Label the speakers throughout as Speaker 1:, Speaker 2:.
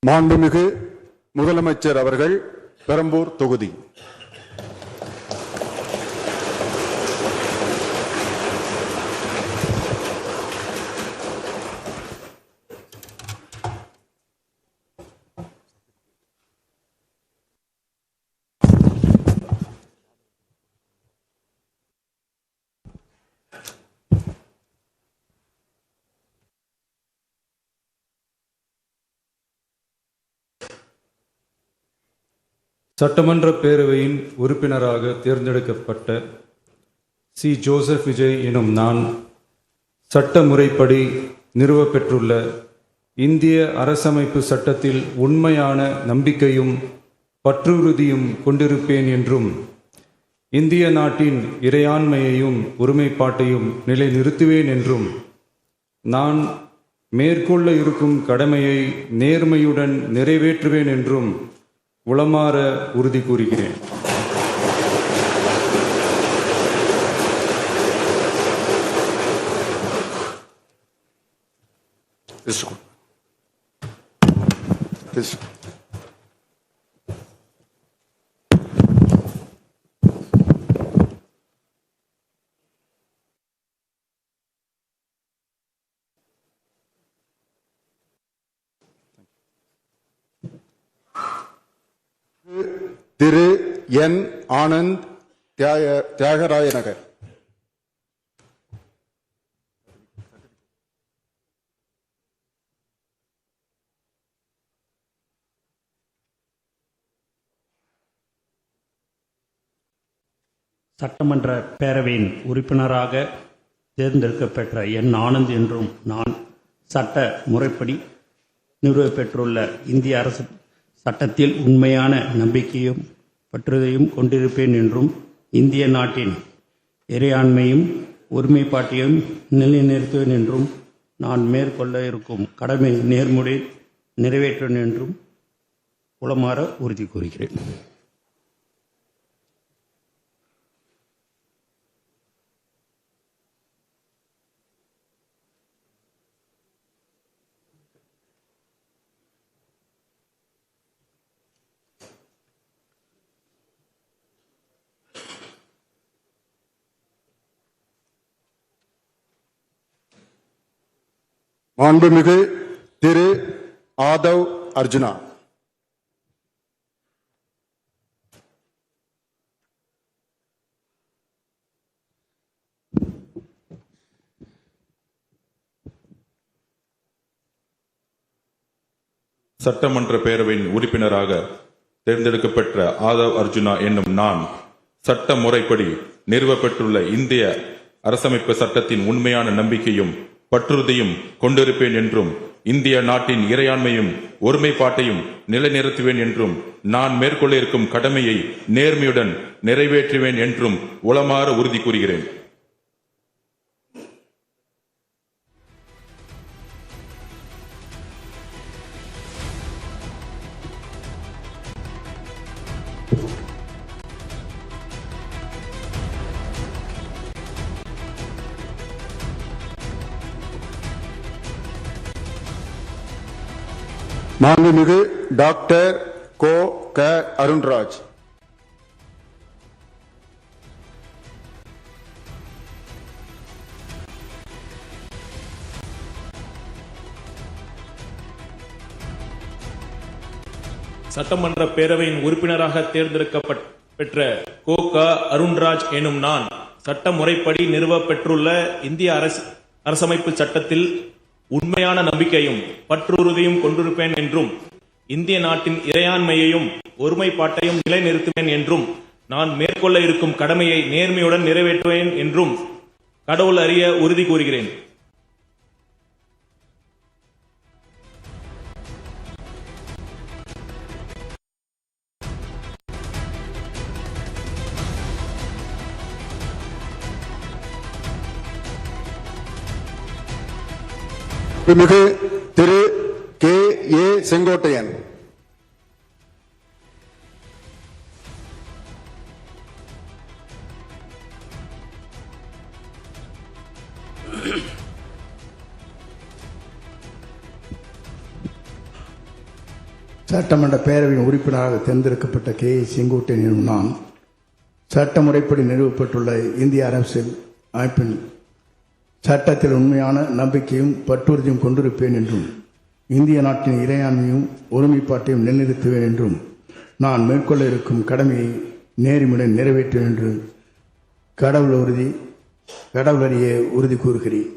Speaker 1: மாண்புமிகு முதலமைச்சர் அவர்கள் பெரம்பூர் தொகுதி.
Speaker 2: சட்டமன்ற பேரவையின் உறுப்பினராக தேர்ந்தெடுக்கப்பட்ட சி. ஜோசப் விஜய் எனும் நான் சட்ட முறைப்படி நிறுவப்பெற்றுள்ள இந்திய அரசமைப்பு சட்டத்தில் உண்மையான நம்பிக்கையும் பற்றுறுதியும் கொண்டிருப்பேன் என்றும் இந்திய நாட்டின் இறையாண்மையையும் ஒருமைப்பாட்டையும் நிலைநிறுத்துவேன் என்றும் நான் மேற்கொள்ள இருக்கும் கடமையை நேர்மையுடன் நிறைவேற்றுவேன் என்றும் உளமாற உறுதி கூறுகிறேன்.
Speaker 1: திரு என். ஆனந்த், தியாகராய நகர்.
Speaker 3: சட்டமன்ற பேரவையின் உறுப்பினராக தேர்ந்தெடுக்கப்பெற்ற என். ஆனந்த் என்றும் நான் சட்ட முறைப்படி நிறுவப்பெற்றுள்ள இந்திய அரசு சட்டத்தில் உண்மையான நம்பிக்கையும் பற்றுதையும் கொண்டிருப்பேன் என்றும் இந்திய நாட்டின் இறையாண்மையும் ஒருமைப்பாட்டையும் நிலைநிறுத்துவேன் என்றும் நான் மேற்கொள்ள இருக்கும் கடமை நேர்முறை நிறைவேற்றுவேன் என்றும் உளமாற உறுதி கூறுகிறேன்.
Speaker 1: மாண்புமிகு திரு ஆதவ் அர்ஜுனா.
Speaker 4: சட்டமன்ற பேரவையின் உறுப்பினராக தேர்ந்தெடுக்கப்பட்ட ஆதவ் அர்ஜுனா என்னும் நான் சட்ட முறைப்படி நிறுவப்பட்டுள்ள இந்திய அரசமைப்பு சட்டத்தின் உண்மையான நம்பிக்கையும் பற்றுறுதியும் கொண்டிருப்பேன் என்றும் இந்திய நாட்டின் இறையாண்மையும் ஒருமைப்பாட்டையும் நிலைநிறுத்துவேன் என்றும் நான் மேற்கொள்ள இருக்கும் கடமையை நேர்மையுடன் நிறைவேற்றுவேன் என்றும் உளமாற உறுதி கூறுகிறேன்.
Speaker 1: மாண்புமிகு டாக்டர் கோ. க. அருண்ராஜ்.
Speaker 5: சட்டமன்ற பேரவையின் உறுப்பினராக தேர்ந்தெடுக்கப்பெற்ற கோ. க. அருண்ராஜ் எனும் நான் சட்ட முறைப்படி நிறுவப்பெற்றுள்ள இந்திய அரசமைப்பு சட்டத்தில் உண்மையான நம்பிக்கையும் பற்றுறுதியும் கொண்டிருப்பேன் என்றும் இந்திய நாட்டின் இறையாண்மையையும் ஒருமைப்பாட்டையும் நிலைநிறுத்துவேன் என்றும் நான் மேற்கொள்ள இருக்கும் கடமையை நேர்மையுடன் நிறைவேற்றுவேன் என்றும் கடவுள் அறிய உறுதி கூறுகிறேன்.
Speaker 1: மிகு திரு கே. ஏ. செங்கோட்டையன்.
Speaker 6: சட்டமன்ற பேரவையின் உறுப்பினராக தேர்ந்தெடுக்கப்பட்ட கே செங்கோட்டையன் எனும் நான் சட்ட முறைப்படி நிறுவப்பட்டுள்ள இந்திய அரசியல் அமைப்பின் சட்டத்தில் உண்மையான நம்பிக்கையும் பற்றுறுதியும் கொண்டிருப்பேன் என்றும் இந்திய நாட்டின் இறையாண்மையும் ஒருமைப்பாட்டையும் நிலைநிறுத்துவேன் என்றும் நான் மேற்கொள்ள இருக்கும் கடமையை நேர்மையுடன் நிறைவேற்றுவேன் என்று கடவுளறிய உறுதி கூறுகிறேன்.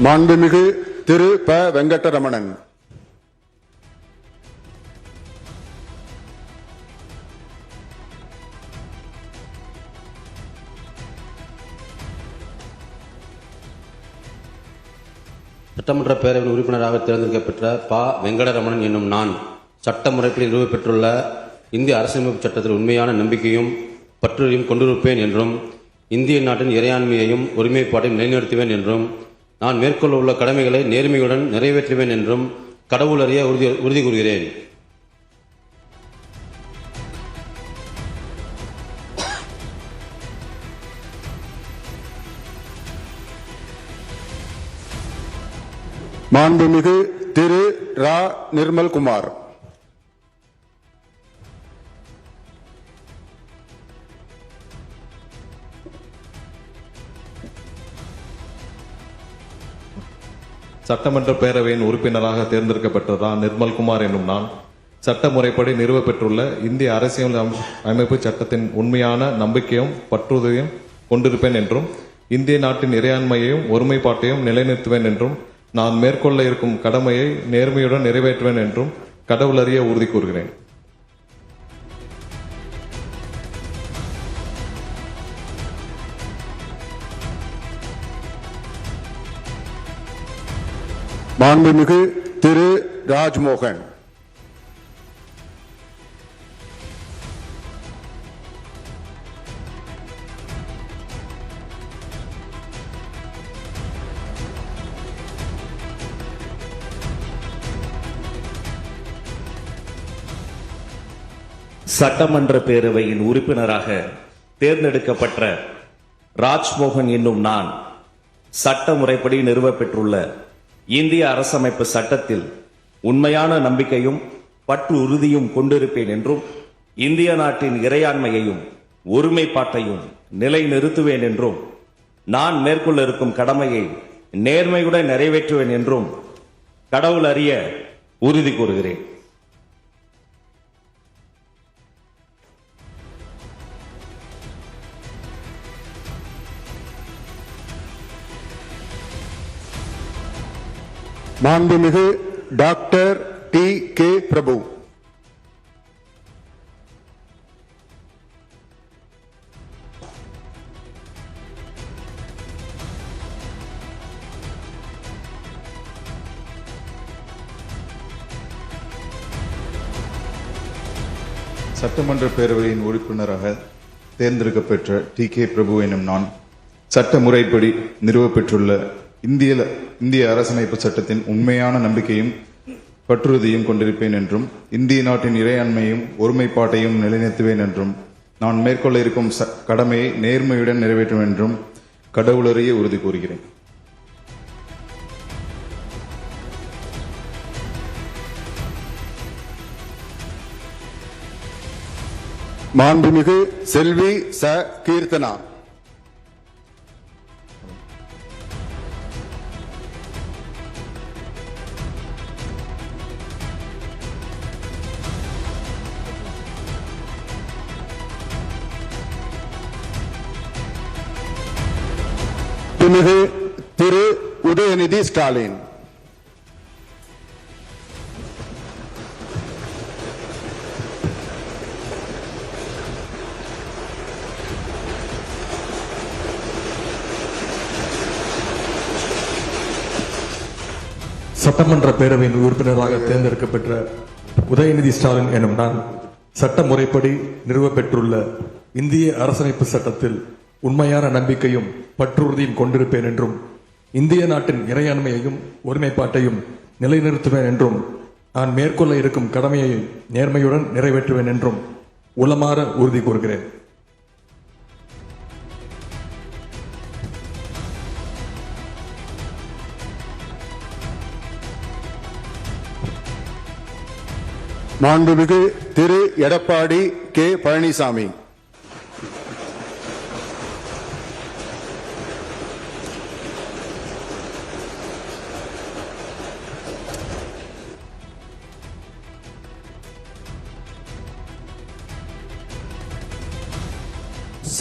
Speaker 1: மாண்புமிகு திரு ப வெங்கடரமணன்.
Speaker 7: சட்டமன்ற பேரவையின் உறுப்பினராக தேர்ந்தெடுக்கப்பெற்ற ப வெங்கடரமணன் என்னும் நான் சட்ட முறைப்படி நிறுவப்பெற்றுள்ள இந்திய அரசியலமைப்பு சட்டத்தில் உண்மையான நம்பிக்கையும் பற்றுறுதியும் கொண்டிருப்பேன் என்றும் இந்திய நாட்டின் இறையாண்மையையும் ஒருமைப்பாட்டையும் நிலைநிறுத்துவேன் என்றும் நான் மேற்கொள்ள உள்ள கடமைகளை நேர்மையுடன் நிறைவேற்றுவேன் என்றும் கடவுளறிய உறுதி கூறுகிறேன்.
Speaker 1: மாண்புமிகு திரு ரா நிர்மல்குமார்.
Speaker 8: சட்டமன்ற பேரவையின் உறுப்பினராக தேர்ந்தெடுக்கப்பட்ட ரா நிர்மல்குமார் என்னும் நான் சட்ட முறைப்படி நிறுவப்பெற்றுள்ள இந்திய அரசியல் அமைப்பு சட்டத்தின் உண்மையான நம்பிக்கையும் பற்றுறுதியும் கொண்டிருப்பேன் என்றும் இந்திய நாட்டின் இறையாண்மையையும் ஒருமைப்பாட்டையும் நிலைநிறுத்துவேன் என்றும் நான் மேற்கொள்ள இருக்கும் கடமையை நேர்மையுடன் நிறைவேற்றுவேன் என்றும் கடவுளறிய உறுதி கூறுகிறேன்.
Speaker 1: மாண்புமிகு திரு ராஜ்மோகன்.
Speaker 9: சட்டமன்ற பேரவையின் உறுப்பினராக தேர்ந்தெடுக்கப்பட்ட ராஜ்மோகன் என்னும் நான் சட்ட முறைப்படி நிறுவப்பெற்றுள்ள இந்திய அரசமைப்பு சட்டத்தில் உண்மையான நம்பிக்கையும் பற்று உறுதியும் கொண்டிருப்பேன் என்றும் இந்திய நாட்டின் இறையாண்மையையும் ஒருமைப்பாட்டையும் நிலைநிறுத்துவேன் என்றும் நான் மேற்கொள்ள இருக்கும் கடமையை நேர்மையுடன் நிறைவேற்றுவேன் என்றும் கடவுள் அறிய உறுதி கூறுகிறேன்.
Speaker 1: மாண்புமிகு டாக்டர் டி கே பிரபு.
Speaker 10: சட்டமன்ற பேரவையின் உறுப்பினராக தேர்ந்தெடுக்கப்பெற்ற டி கே பிரபு எனும் நான் சட்ட முறைப்படி நிறுவப்பெற்றுள்ள இந்திய அரசமைப்பு சட்டத்தின் உண்மையான நம்பிக்கையும் பற்றுறுதியும் கொண்டிருப்பேன் என்றும் இந்திய நாட்டின் இறையாண்மையும் ஒருமைப்பாட்டையும் நிலைநிறுத்துவேன் என்றும் நான் மேற்கொள்ள இருக்கும் கடமையை நேர்மையுடன் நிறைவேற்றும் என்றும் கடவுளறிய உறுதி கூறுகிறேன்.
Speaker 1: மாண்புமிகு செல்வி ச கீர்த்தனா. மாண்புமிகு திரு உதயநிதி ஸ்டாலின்.
Speaker 11: சட்டமன்ற பேரவையின் உறுப்பினராக தேர்ந்தெடுக்கப்பெற்ற உதயநிதி ஸ்டாலின் எனும் நான் சட்ட முறைப்படி நிறுவப்பெற்றுள்ள இந்திய அரசமைப்பு சட்டத்தில் உண்மையான நம்பிக்கையும் பற்றுறுதியும் கொண்டிருப்பேன் என்றும் இந்திய நாட்டின் இறையாண்மையையும் ஒருமைப்பாட்டையும் நிலைநிறுத்துவேன் என்றும் நான் மேற்கொள்ள இருக்கும் கடமையை நேர்மையுடன் நிறைவேற்றுவேன் என்றும் உளமாற உறுதி கூறுகிறேன்.
Speaker 1: மாண்புமிகு திரு எடப்பாடி கே பழனிசாமி.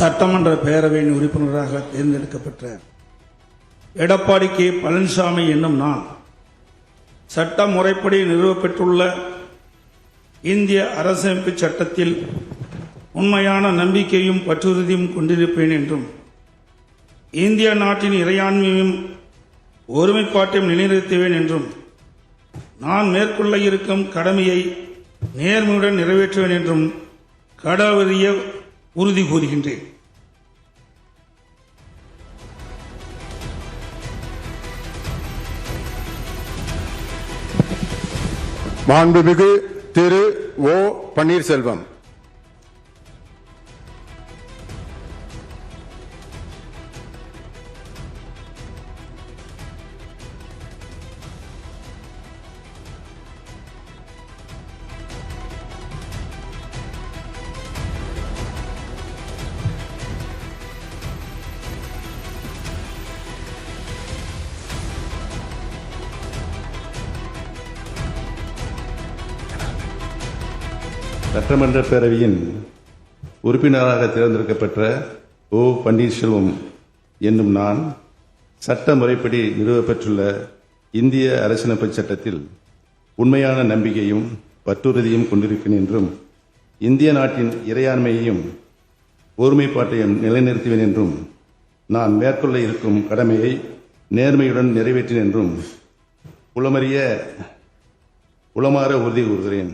Speaker 12: சட்டமன்ற பேரவையின் உறுப்பினராக தேர்ந்தெடுக்கப்பட்ட எடப்பாடி கே பழனிசாமி என்னும் நான் சட்ட முறைப்படி நிறுவப்பெற்றுள்ள இந்திய அரசமைப்பு சட்டத்தில் உண்மையான நம்பிக்கையும் பற்றுறுதியும் கொண்டிருப்பேன் என்றும் இந்திய நாட்டின் இறையாண்மையும் ஒருமைப்பாட்டையும் நிலைநிறுத்துவேன் என்றும் நான் மேற்கொள்ள இருக்கும் கடமையை நேர்மையுடன் நிறைவேற்றுவேன் என்றும் கடவுளிய உறுதி கூறுகின்றேன்.
Speaker 1: மாண்புமிகு திரு ஓ பன்னீர்செல்வம்.
Speaker 13: சட்டமன்ற பேரவையின் உறுப்பினராக தேர்ந்தெடுக்கப்பட்ட ஓ பன்னீர்செல்வம் என்னும் நான் சட்ட முறைப்படி நிறுவப்பெற்றுள்ள இந்திய அரசியலமைப்பு சட்டத்தில் உண்மையான நம்பிக்கையும் பற்றுறுதியும் கொண்டிருக்கிறேன் என்றும் இந்திய நாட்டின் இறையாண்மையையும் ஒருமைப்பாட்டையும் நிலைநிறுத்துவேன் என்றும் நான் மேற்கொள்ள இருக்கும் கடமையை நேர்மையுடன் நிறைவேற்றேன் என்றும் உளமாற உறுதி கூறுகிறேன்.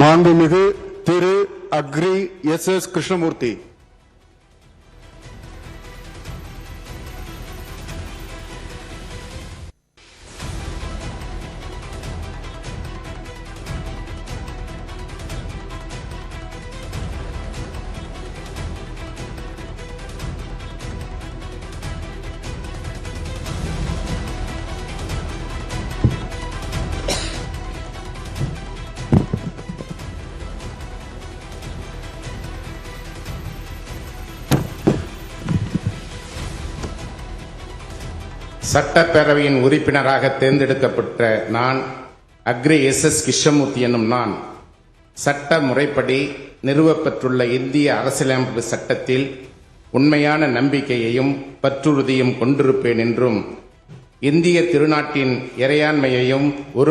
Speaker 1: மாண்புமிகு திரு அக்ரி எஸ் கிருஷ்ணமூர்த்தி.
Speaker 14: சட்டப்பேரவையின் உறுப்பினராக தேர்ந்தெடுக்கப்பட்ட நான் அக்ரி எஸ் கிருஷ்ணமூர்த்தி என்னும் நான் சட்ட முறைப்படி நிறுவப்பெற்றுள்ள இந்திய அரசியலமைப்பு சட்டத்தில் உண்மையான நம்பிக்கையையும் பற்றுறுதியும் கொண்டிருப்பேன் என்றும் இந்திய திருநாட்டின் இறையாண்மையையும் ஒருமை